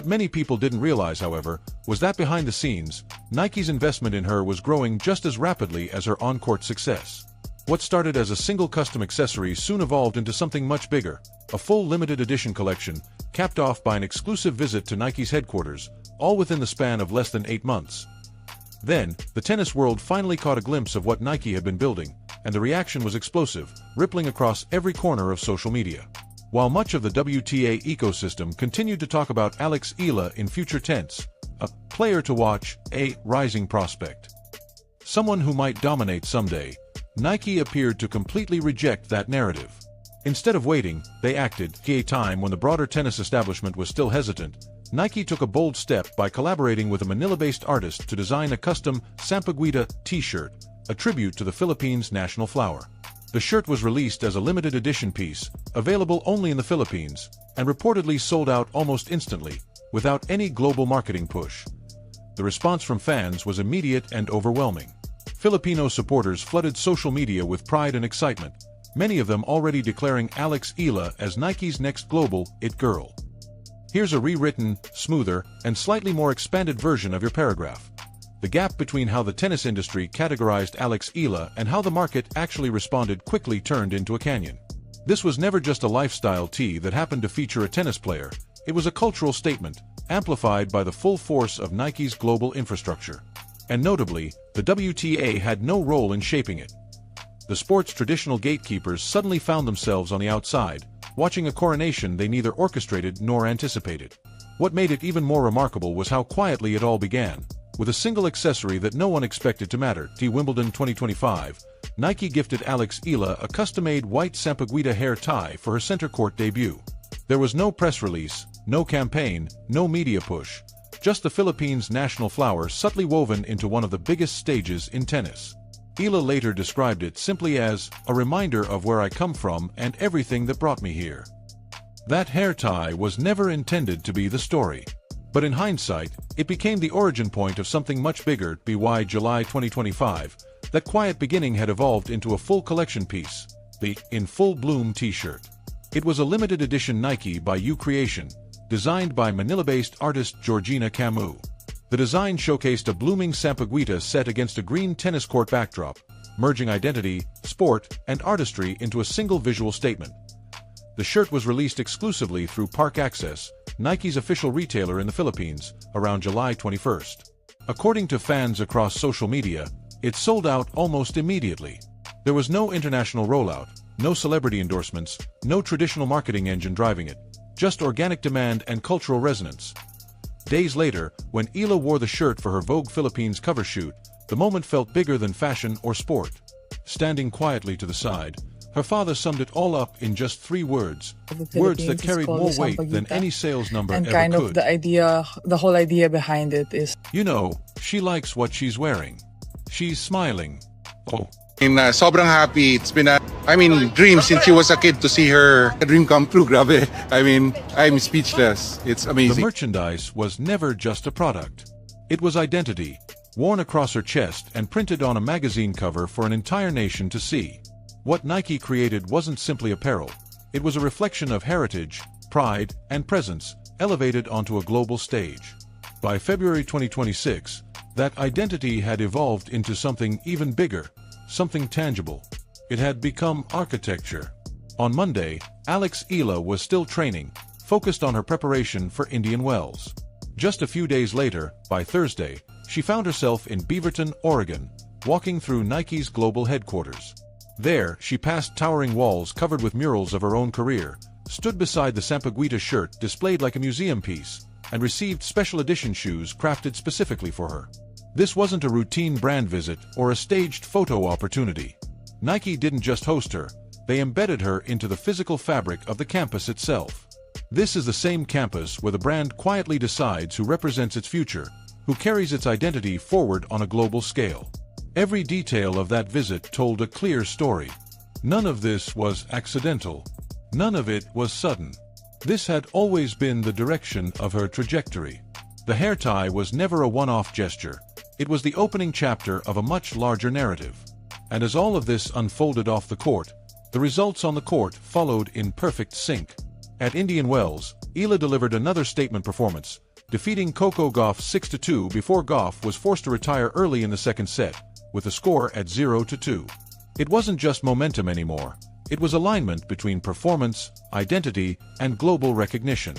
many people didn't realize, however, was that behind the scenes, Nike's investment in her was growing just as rapidly as her on-court success. What started as a single custom accessory soon evolved into something much bigger, a full limited edition collection, capped off by an exclusive visit to Nike's headquarters, all within the span of less than 8 months. Then, the tennis world finally caught a glimpse of what Nike had been building, and the reaction was explosive, rippling across every corner of social media. While much of the WTA ecosystem continued to talk about Alex Eala in future tense, a player to watch, a rising prospect, someone who might dominate someday, Nike appeared to completely reject that narrative. Instead of waiting, they acted. At a time when the broader tennis establishment was still hesitant, Nike took a bold step by collaborating with a Manila-based artist to design a custom Sampaguita t-shirt, a tribute to the Philippines' national flower. The shirt was released as a limited edition piece, available only in the Philippines, and reportedly sold out almost instantly, without any global marketing push. The response from fans was immediate and overwhelming. Filipino supporters flooded social media with pride and excitement, many of them already declaring Alex Eala as Nike's next global it girl. Here's a rewritten, smoother, and slightly more expanded version of your paragraph. The gap between how the tennis industry categorized Alex Eala and how the market actually responded quickly turned into a canyon. This was never just a lifestyle tee that happened to feature a tennis player, it was a cultural statement, amplified by the full force of Nike's global infrastructure. And notably, the WTA had no role in shaping it. The sport's traditional gatekeepers suddenly found themselves on the outside, watching a coronation they neither orchestrated nor anticipated. What made it even more remarkable was how quietly it all began. With a single accessory that no one expected to matter, at Wimbledon 2025, Nike gifted Alex Eala a custom-made white Sampaguita hair tie for her center court debut. There was no press release, no campaign, no media push, just the Philippines' national flower subtly woven into one of the biggest stages in tennis. Eala later described it simply as a reminder of where I come from and everything that brought me here. That hair tie was never intended to be the story. But in hindsight, it became the origin point of something much bigger. By July 2025, that quiet beginning had evolved into a full collection piece, the In Full Bloom t-shirt. It was a limited edition Nike by U Creation, designed by Manila-based artist Georgina Camus. The design showcased a blooming Sampaguita set against a green tennis court backdrop, merging identity, sport, and artistry into a single visual statement. The shirt was released exclusively through Park Access, Nike's official retailer in the Philippines, around July 21st. According to fans across social media, it sold out almost immediately. There was no international rollout, no celebrity endorsements, no traditional marketing engine driving it, just organic demand and cultural resonance. Days later, when Eala wore the shirt for her Vogue Philippines cover shoot, the moment felt bigger than fashion or sport. Standing quietly to the side, her father summed it all up in just 3 words, words that carried more weight than any sales number ever could. And kind of the whole idea behind it is, you know, she likes what she's wearing. She's smiling. Oh. Sobrang happy. It's been a, dream since she was a kid to see her dream come true. Grabe. I'm speechless. It's amazing. The merchandise was never just a product. It was identity, worn across her chest and printed on a magazine cover for an entire nation to see. What Nike created wasn't simply apparel. It was a reflection of heritage, pride, and presence, elevated onto a global stage. By February 2026, that identity had evolved into something even bigger, something tangible. It had become architecture. On Monday, Alex Eala was still training, focused on her preparation for Indian Wells. Just a few days later, by Thursday, she found herself in Beaverton, Oregon, walking through Nike's global headquarters. There, she passed towering walls covered with murals of her own career, stood beside the Sampaguita shirt displayed like a museum piece, and received special edition shoes crafted specifically for her. This wasn't a routine brand visit or a staged photo opportunity. Nike didn't just host her, they embedded her into the physical fabric of the campus itself. This is the same campus where the brand quietly decides who represents its future, who carries its identity forward on a global scale. Every detail of that visit told a clear story. None of this was accidental. None of it was sudden. This had always been the direction of her trajectory. The hair tie was never a one-off gesture. It was the opening chapter of a much larger narrative. And as all of this unfolded off the court, the results on the court followed in perfect sync. At Indian Wells, Eala delivered another statement performance, defeating Coco Gauff 6-2 before Gauff was forced to retire early in the second set, with the score at 0-2. It wasn't just momentum anymore. It was alignment between performance, identity, and global recognition.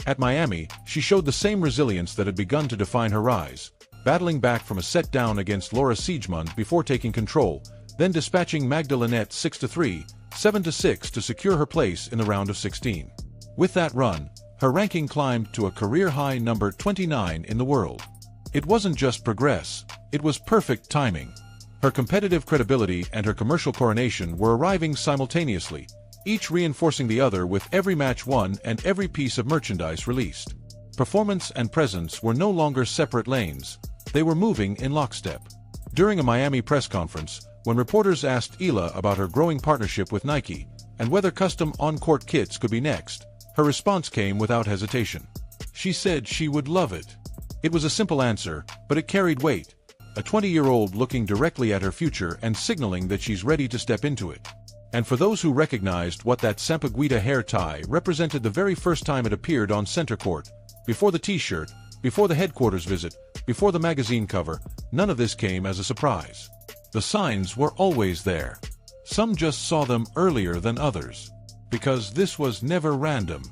At Miami, she showed the same resilience that had begun to define her rise, battling back from a set down against Laura Siegemund before taking control, then dispatching Magda Linette 6-3, 7-6 to secure her place in the round of 16. With that run, her ranking climbed to a career-high number 29 in the world. It wasn't just progress, it was perfect timing. Her competitive credibility and her commercial coronation were arriving simultaneously, each reinforcing the other with every match won and every piece of merchandise released. Performance and presence were no longer separate lanes, they were moving in lockstep. During a Miami press conference, when reporters asked Eala about her growing partnership with Nike and whether custom on-court kits could be next, her response came without hesitation. She said she would love it. It was a simple answer, but it carried weight. A 20-year-old looking directly at her future and signaling that she's ready to step into it. And for those who recognized what that Sampaguita hair tie represented the very first time it appeared on center court, before the t-shirt, before the headquarters visit, before the magazine cover, none of this came as a surprise. The signs were always there. Some just saw them earlier than others. Because this was never random.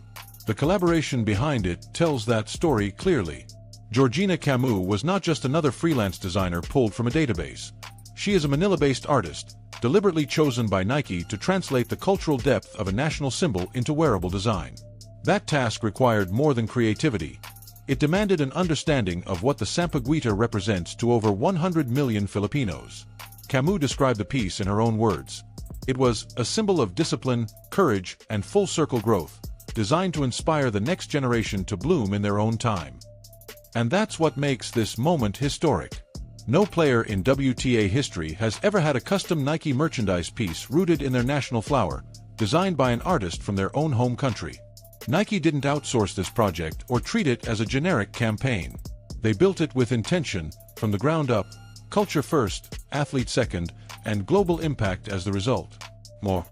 The collaboration behind it tells that story clearly. Georgina Camus was not just another freelance designer pulled from a database. She is a Manila-based artist, deliberately chosen by Nike to translate the cultural depth of a national symbol into wearable design. That task required more than creativity. It demanded an understanding of what the Sampaguita represents to over 100 million Filipinos. Camus described the piece in her own words. It was a symbol of discipline, courage, and full-circle growth, designed to inspire the next generation to bloom in their own time. And that's what makes this moment historic. No player in WTA history has ever had a custom Nike merchandise piece rooted in their national flower, designed by an artist from their own home country. Nike didn't outsource this project or treat it as a generic campaign. They built it with intention, from the ground up, culture first, athlete second, and global impact as the result. More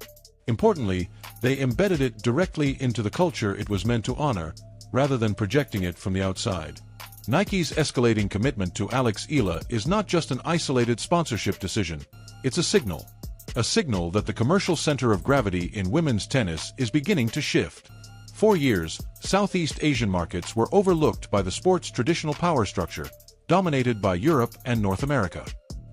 importantly, they embedded it directly into the culture it was meant to honor, rather than projecting it from the outside. Nike's escalating commitment to Alex Eala is not just an isolated sponsorship decision, it's a signal. A signal that the commercial center of gravity in women's tennis is beginning to shift. For years, Southeast Asian markets were overlooked by the sport's traditional power structure, dominated by Europe and North America.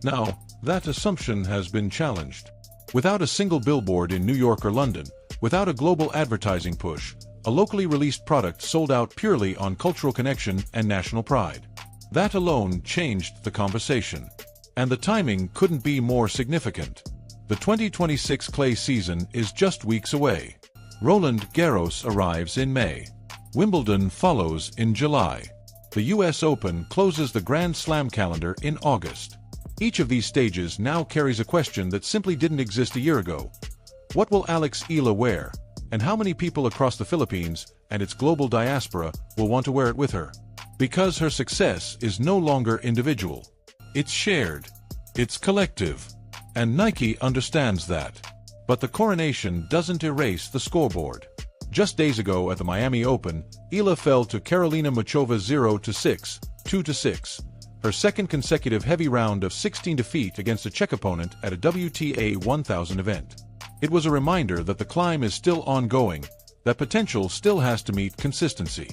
Now, that assumption has been challenged. Without a single billboard in New York or London, without a global advertising push, a locally released product sold out purely on cultural connection and national pride. That alone changed the conversation. And the timing couldn't be more significant. The 2026 clay season is just weeks away. Roland Garros arrives in May. Wimbledon follows in July. The US Open closes the Grand Slam calendar in August. Each of these stages now carries a question that simply didn't exist a year ago. What will Alex Eala wear? And how many people across the Philippines and its global diaspora will want to wear it with her? Because her success is no longer individual. It's shared. It's collective. And Nike understands that. But the coronation doesn't erase the scoreboard. Just days ago at the Miami Open, Eala fell to Karolina Muchova 0-6, 2-6. Her second consecutive heavy round of 16 defeat against a Czech opponent at a WTA 1000 event. It was a reminder that the climb is still ongoing, that potential still has to meet consistency.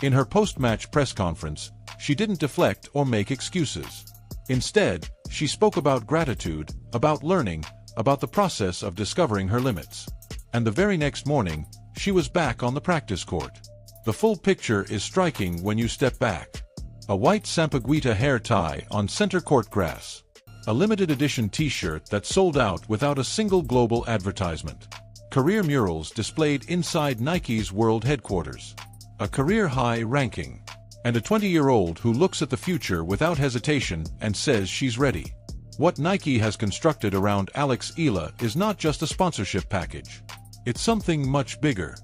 In her post-match press conference, she didn't deflect or make excuses. Instead, she spoke about gratitude, about learning, about the process of discovering her limits. And the very next morning, she was back on the practice court. The full picture is striking when you step back. A white Sampaguita hair tie on center court grass. A limited edition t-shirt that sold out without a single global advertisement. Career murals displayed inside Nike's world headquarters. A career-high ranking. And a 20-year-old who looks at the future without hesitation and says she's ready. What Nike has constructed around Alex Eala is not just a sponsorship package. It's something much bigger.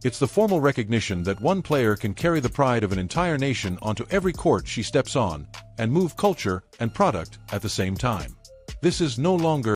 It's the formal recognition that one player can carry the pride of an entire nation onto every court she steps on, and move culture and product at the same time. This is no longer